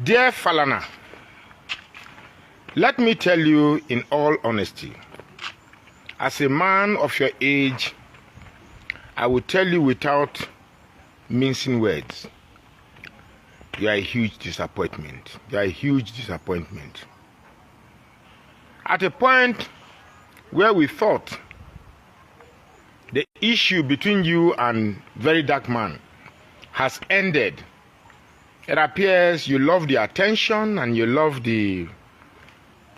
Dear Falana, let me tell you in all honesty, as a man of your age, I will tell you without mincing words, you are a huge disappointment. You are a huge disappointment. At a point where we thought the issue between you and VeryDarkMan has ended, it appears you love the attention and you love the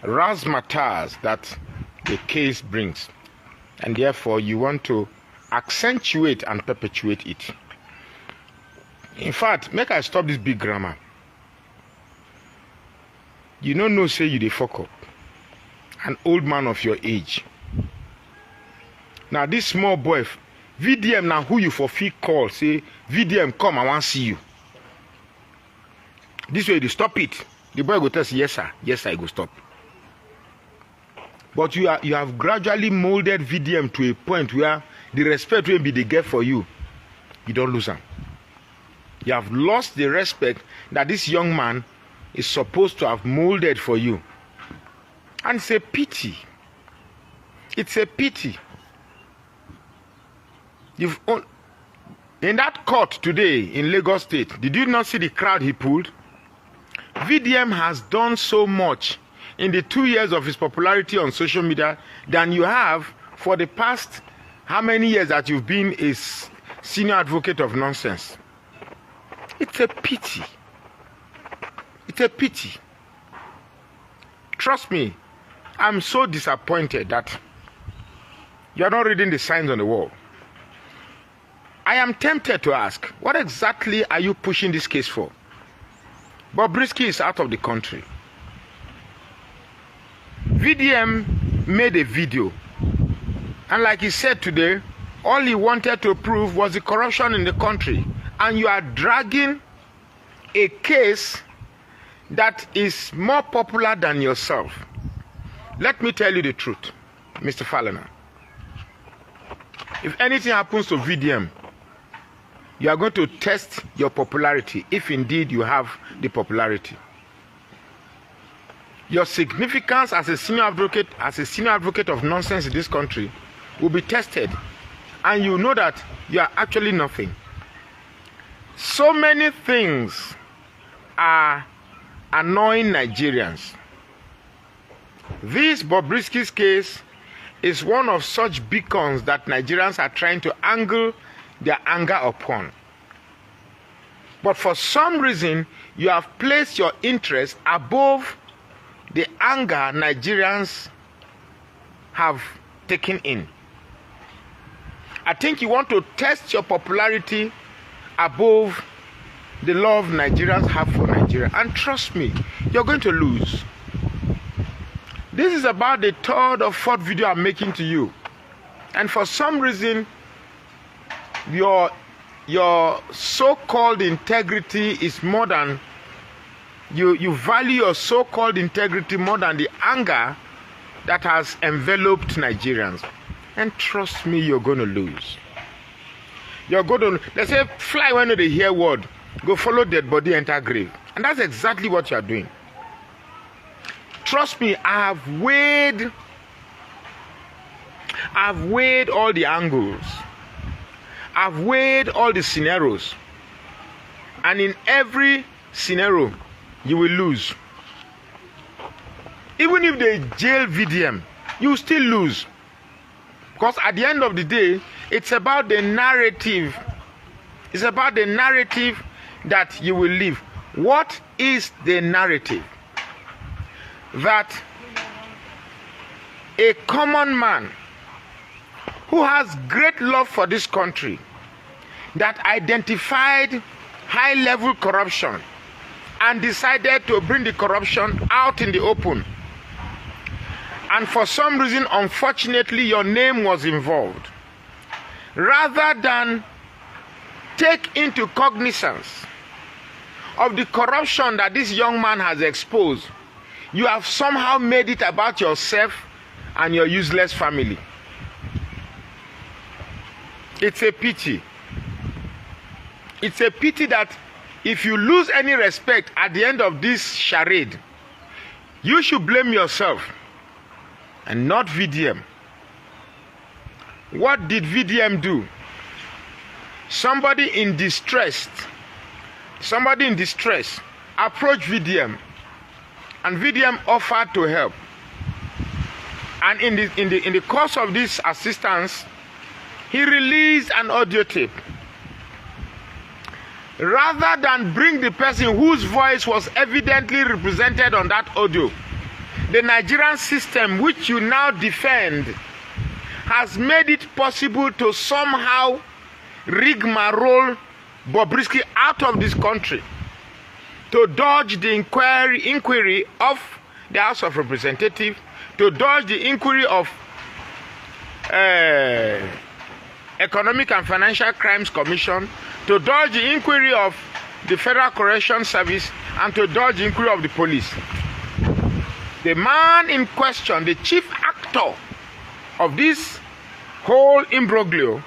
razzmatazz that the case brings, and therefore you want to accentuate and perpetuate it. In fact, make I stop this big grammar. You don't know, say you dey fuck up. An old man of your age. Now this small boy, VDM now who you for fee call, say, VDM come, I want to see you. This way they stop it. The boy go tell us, yes sir, I go stop. But you have gradually molded VDM to a point where the respect will be the get for you. You don't lose him. You have lost the respect that this young man is supposed to have molded for you. And it's a pity. It's a pity. In that court today in Lagos State, did you not see the crowd he pulled? VDM has done so much in the 2 years of his popularity on social media than you have for the past how many years that you've been a senior advocate of nonsense. It's a pity. It's a pity. Trust me, I'm so disappointed that you're not reading the signs on the wall. I am tempted to ask, what exactly are you pushing this case for? Bobrisky is out of the country. VDM made a video, and like he said today, all he wanted to prove was the corruption in the country, and you are dragging a case that is more popular than yourself. Let me tell you the truth, Mr. Falana. If anything happens to VDM, you are going to test your popularity, if indeed you have the popularity. Your significance as a senior advocate of nonsense in this country will be tested, and you know that you are actually nothing. So many things are annoying Nigerians. This Bobrisky's case is one of such beacons that Nigerians are trying to angle their anger upon. But for some reason, you have placed your interest above the anger Nigerians have taken in. I think you want to test your popularity above the love Nigerians have for Nigeria. And trust me, you're going to lose. This is about the third or fourth video I'm making to you. And for some reason, your so-called integrity is more than, you value your so-called integrity more than the anger that has enveloped Nigerians. And trust me, you're going to lose. You're going to, they say, fly when they hear word, go follow dead body, enter grave. And that's exactly what you're doing. Trust me, I've weighed all the angles. I've weighed all the scenarios. And in every scenario, you will lose. Even if they jail VDM, you still lose. Because at the end of the day, it's about the narrative. It's about the narrative that you will live. What is the narrative? That a common man who has great love for this country, that identified high-level corruption and decided to bring the corruption out in the open, and for some reason, unfortunately, your name was involved, rather than take into cognizance of the corruption that this young man has exposed, you have somehow made it about yourself and your useless family. It's a pity. It's a pity that if you lose any respect at the end of this charade, you should blame yourself and not VDM. What did VDM do? Somebody in distress approached VDM, and VDM offered to help. And in the course of this assistance, he released an audio tape. Rather than bring the person whose voice was evidently represented on that audio, the Nigerian system, which you now defend, has made it possible to somehow rigmarole Bobrisky out of this country, to dodge the inquiry of the House of Representatives, to dodge the inquiry of Economic and Financial Crimes Commission, to dodge the inquiry of the Federal Corrections Service, and to dodge the inquiry of the police. The man in question, the chief actor of this whole imbroglio,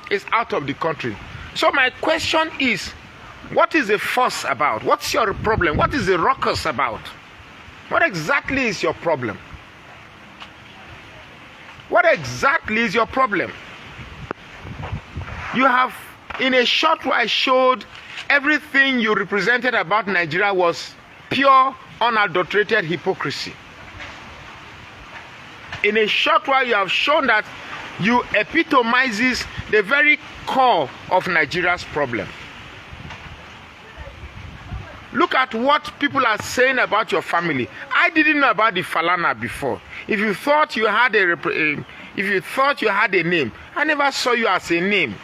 is out of the country. So my question is, what is the fuss about? What's your problem? What is the ruckus about? What exactly is your problem? What exactly is your problem? You have, in a short while, showed everything you represented about Nigeria was pure, unadulterated hypocrisy. In a short while, you have shown that you epitomizes the very core of Nigeria's problem. Look at what people are saying about your family. I didn't know about the Falana before. If you thought you had a name, I never saw you as a name.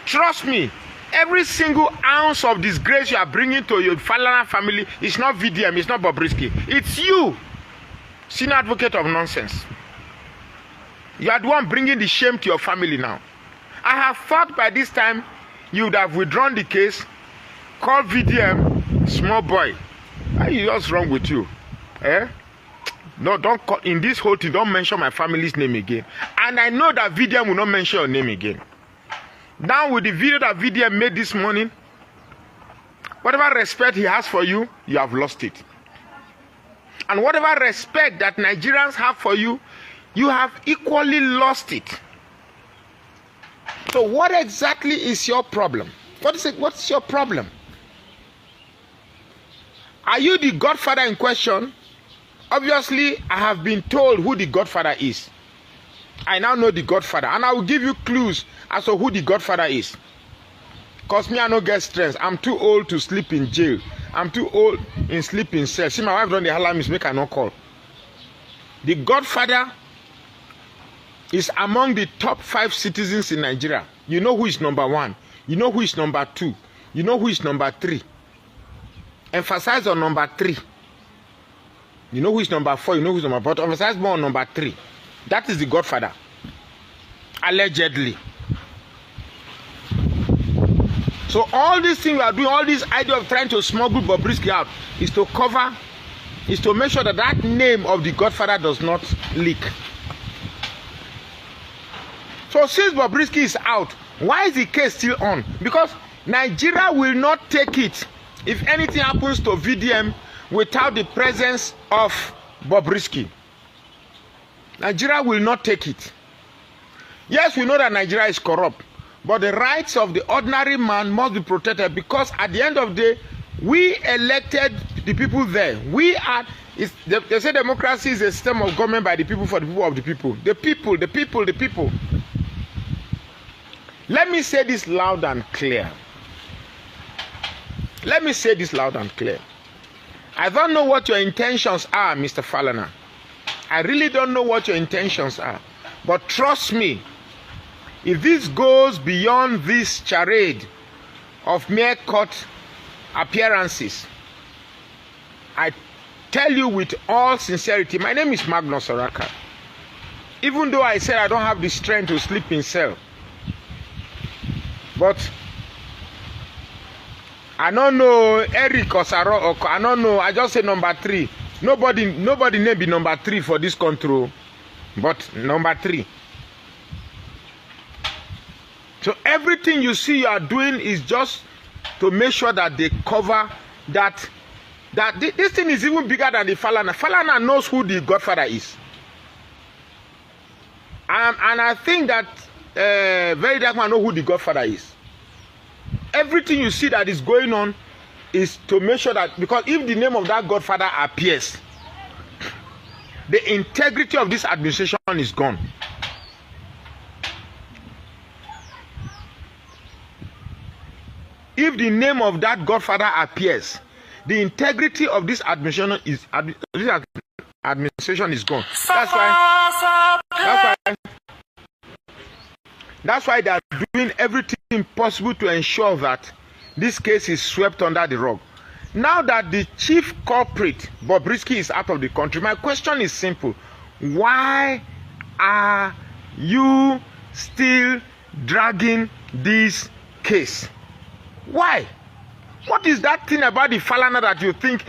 Trust me, every single ounce of disgrace you are bringing to your Falana family is not VDM, it's not Bobrisky. It's you, senior advocate of nonsense. You are the one bringing the shame to your family now. I have thought by this time you would have withdrawn the case, called VDM small boy. What's wrong with you? No, don't call, in this whole thing, don't mention my family's name again. And I know that VDM will not mention your name again. Now with the video that VDM made this morning, whatever respect he has for you, you have lost it. And whatever respect that Nigerians have for you, you have equally lost it. So what exactly is your problem? What's your problem? Are you the godfather in question? Obviously, I have been told who the godfather is. I now know the godfather, and I will give you clues as to who the godfather is. Because me, I no get strength. I'm too old to sleep in jail. I'm too old in sleeping cell. See, my wife done the alarm is make I no call. The godfather is among the top 5 citizens in Nigeria. You know who is number 1. You know who is number 2. You know who is number 3. Emphasize on number 3. You know who is number 4. You know who is number 4. But emphasize more on number 3. That is the godfather. Allegedly. So all these things we are doing, all this idea of trying to smuggle Bobrisky out, is to cover, is to make sure that that name of the godfather does not leak. So since Bobrisky is out, why is the case still on? Because Nigeria will not take it if anything happens to VDM without the presence of Bobrisky. Nigeria will not take it. Yes, we know that Nigeria is corrupt, but the rights of the ordinary man must be protected, because at the end of the day, we elected the people there. We are, they say democracy is a system of government by the people, for the people, of the people. The people, the people, the people. Let me say this loud and clear. Let me say this loud and clear. I don't know what your intentions are, Mr. Falana. I really don't know what your intentions are. But trust me, if this goes beyond this charade of mere court appearances, I tell you with all sincerity, my name is Magnus Oraka. Even though I said I don't have the strength to sleep in cell, but I don't know Eric or Sarah, or I don't know, I just say number 3. Nobody name be number 3 for this control, but number 3. So everything you see you are doing is just to make sure that they cover that this thing is even bigger than the Falana. Falana knows who the godfather is. And I think that VeryDarkMan know who the godfather is. Everything you see that is going on is to make sure that, because if the name of that godfather appears, the integrity of this administration is gone. If the name of that godfather appears, the integrity of this administration is gone. That's why they are doing everything possible to ensure that this case is swept under the rug. Now that the chief culprit, Bobrisky, is out of the country, my question is simple. Why are you still dragging this case? Why? What is that thing about the Falana that you think?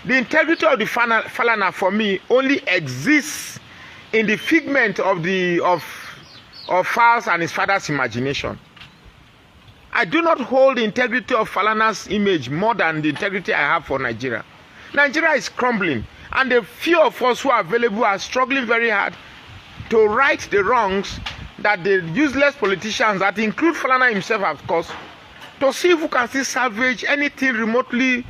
The integrity of the Falana for me only exists in the figment of Falz and his father's imagination. I do not hold the integrity of Falana's image more than the integrity I have for Nigeria. Nigeria is crumbling, and the few of us who are available are struggling very hard to right the wrongs that the useless politicians, that include Falana himself, of course, to see if we can still salvage anything remotely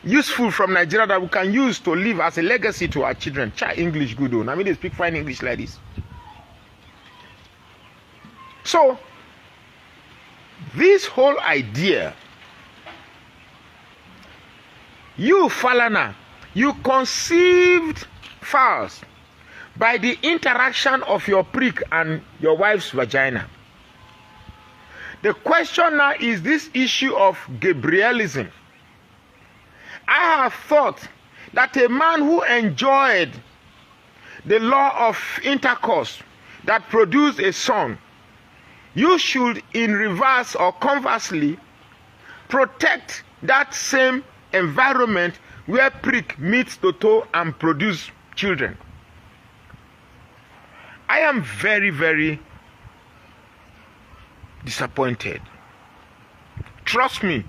useful from Nigeria that we can use to live as a legacy to our children. Try English good one. I mean, they speak fine English like this. So, this whole idea, you Falana, you conceived Falz by the interaction of your prick and your wife's vagina. The question now is this issue of Gabrielism. I have thought that a man who enjoyed the law of intercourse that produced a son, you should, in reverse or conversely, protect that same environment where prick meets Toto and produce children. I am very, very disappointed. Trust me,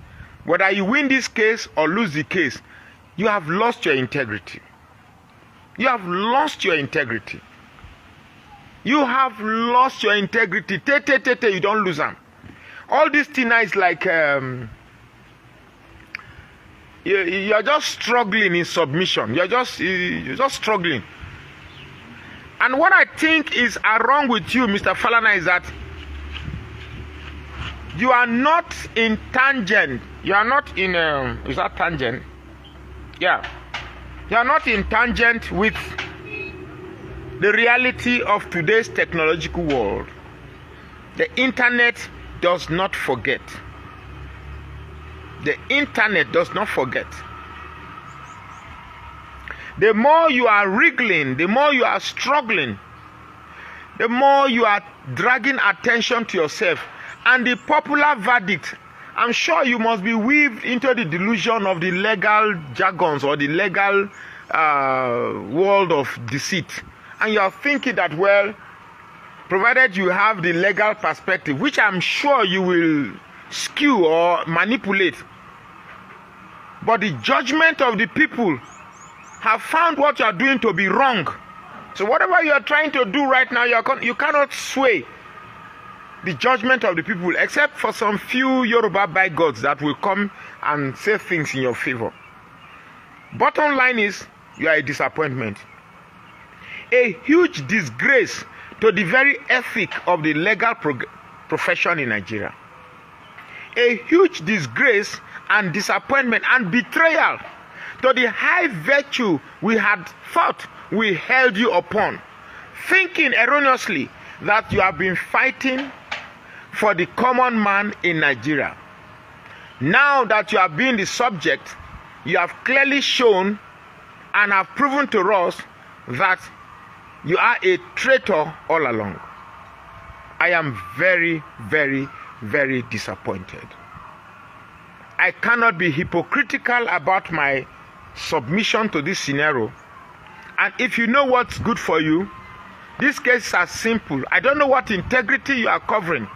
whether you win this case or lose the case, you have lost your integrity. You have lost your integrity. You have lost your integrity. You don't lose them. All this thing is like you're just struggling in submission. You're just struggling. And what I think is wrong with you, Mr. Falana, is that you are not in tangent. You are not in is that tangent? Yeah. You are not in tangent with the reality of today's technological world. The internet does not forget. The internet does not forget. The more you are wriggling, the more you are struggling, the more you are dragging attention to yourself. And the popular verdict, I'm sure you must be weaved into the delusion of the legal jargons or the legal world of deceit. And you are thinking that, well, provided you have the legal perspective, which I'm sure you will skew or manipulate, but the judgment of the people have found what you are doing to be wrong. So whatever you are trying to do right now, you cannot sway the judgment of the people, except for some few Yoruba bigots that will come and say things in your favor. Bottom line is, you are a disappointment. A huge disgrace to the very ethic of the legal profession in Nigeria. A huge disgrace and disappointment and betrayal to the high virtue we had thought we held you upon, thinking erroneously that you have been fighting for the common man in Nigeria. Now that you have been the subject, you have clearly shown and have proven to us that you are a traitor all along. I am very, very, very disappointed. I cannot be hypocritical about my submission to this scenario. And if you know what's good for you, this case is simple. I don't know what integrity you are covering.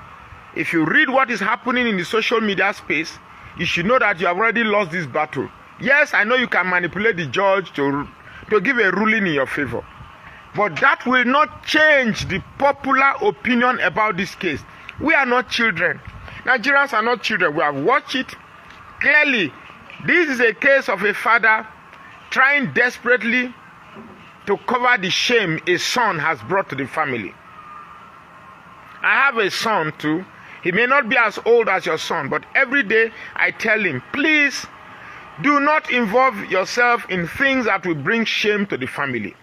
If you read what is happening in the social media space, you should know that you have already lost this battle. Yes, I know you can manipulate the judge to give a ruling in your favor. But that will not change the popular opinion about this case. We are not children. Nigerians are not children. We have watched it. Clearly, this is a case of a father trying desperately to cover the shame a son has brought to the family. I have a son too. He may not be as old as your son, but every day I tell him, please do not involve yourself in things that will bring shame to the family.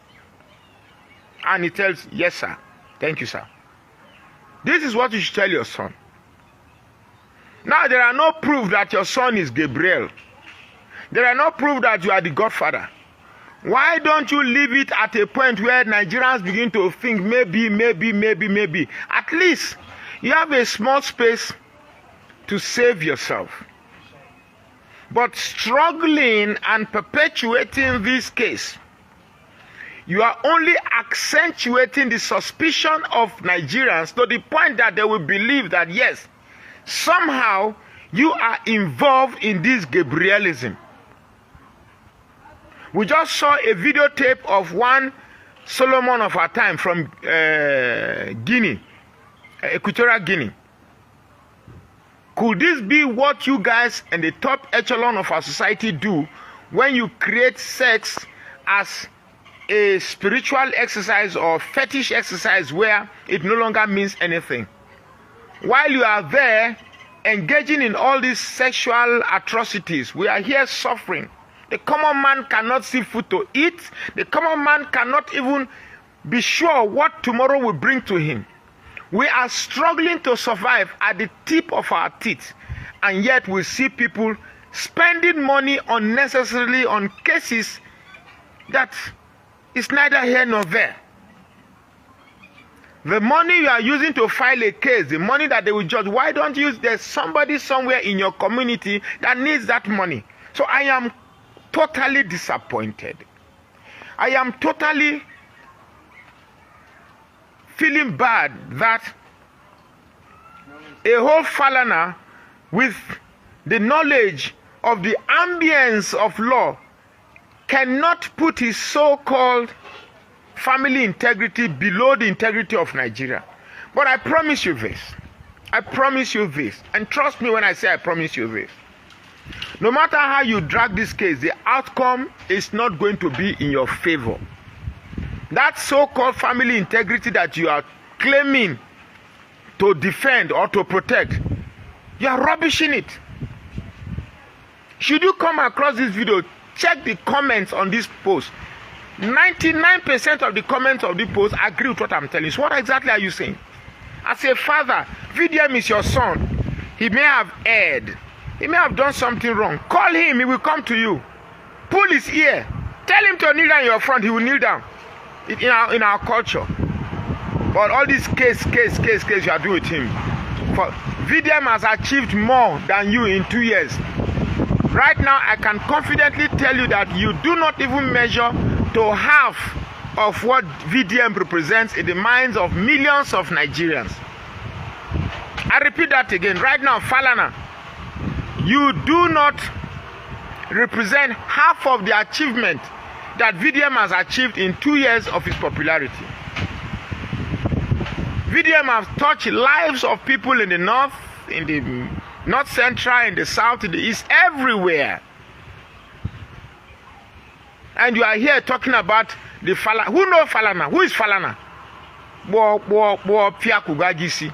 And he tells, yes, sir. Thank you, sir. This is what you should tell your son. Now, there are no proof that your son is Gabriel. There are no proof that you are the godfather. Why don't you leave it at a point where Nigerians begin to think maybe. At least you have a small space to save yourself. But struggling and perpetuating this case, you are only accentuating the suspicion of Nigerians to the point that they will believe that, yes, somehow you are involved in this Gabrielism. We just saw a videotape of one Solomon of our time from Guinea, Equatorial Guinea. Could this be what you guys and the top echelon of our society do when you create sex as a spiritual exercise or fetish exercise where it no longer means anything? While you are there engaging in all these sexual atrocities, we are here suffering. The common man cannot see food to eat. The common man cannot even be sure what tomorrow will bring to him. We are struggling to survive at the tip of our teeth, and yet we see people spending money unnecessarily on cases that is neither here nor there. The money you are using to file a case, the money that they will judge, why don't you use, there's somebody somewhere in your community that needs that money. So I am totally disappointed. I am totally feeling bad that a whole Falana with the knowledge of the ambience of law cannot put his so-called family integrity below the integrity of Nigeria. But I promise you this. I promise you this. And trust me when I say I promise you this. No matter how you drag this case, the outcome is not going to be in your favor. That so-called family integrity that you are claiming to defend or to protect, you are rubbishing it. Should you come across this video, check the comments on this post. 99% of the comments of the post agree with what I'm telling you. So what exactly are you saying? As a father, VDM is your son. He may have erred. He may have done something wrong. Call him, he will come to you. Pull his ear. Tell him to kneel down in your front, he will kneel down. In our culture. But all this case you are doing with him. For VDM has achieved more than you in 2 years. Right now, I can confidently tell you that you do not even measure to half of what VDM represents in the minds of millions of Nigerians. I repeat that again. Right now, Falana, you do not represent half of the achievement that VDM has achieved in 2 years of his popularity. VDM has touched lives of people in the north, in the north central, in the south, in the east, everywhere. And you are here talking about the Falana. Who knows Falana? Who is Falana? Bo Pia Kugagisi.